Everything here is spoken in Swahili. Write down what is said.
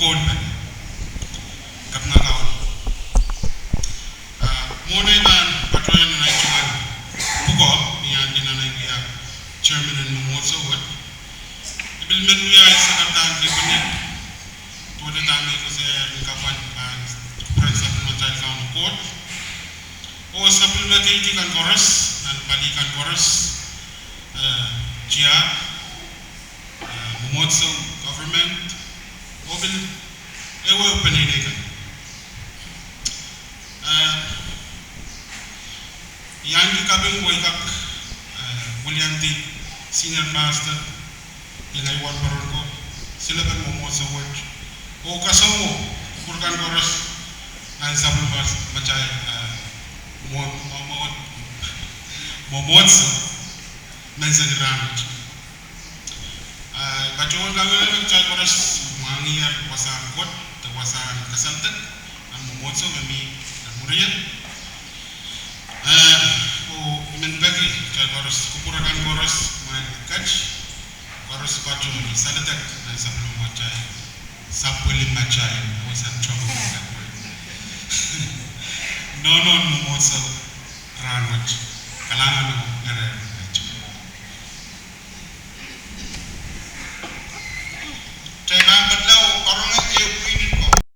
bukod kapna laon muna iban patroyan na ituan buko niyan dinanay kuya chairman ng Mumotso what ibilmen kuya sa kaptan lipanin tuwa na tami ko sa kapan prince of Machay County Court o supplementary kan chorus dan balikan chorus Jia Mumotso government mobil ewe penini kan yang dikabing boy kap William D senior master yang aywan baron ko sila kan Mumotso watch o kasawo kurkan chorus nan sabul Machay Mumotso menzagiramit Bacawan kami Machay chorus mangiyar wasan kot wasan kasantet ang Mumotso kami murian menbagi Machay chorus kupurakan chorus main catch chorus bacawan salatek dan sabul Machay sapuli Machay wasan trouble nonon Mumotso ranwat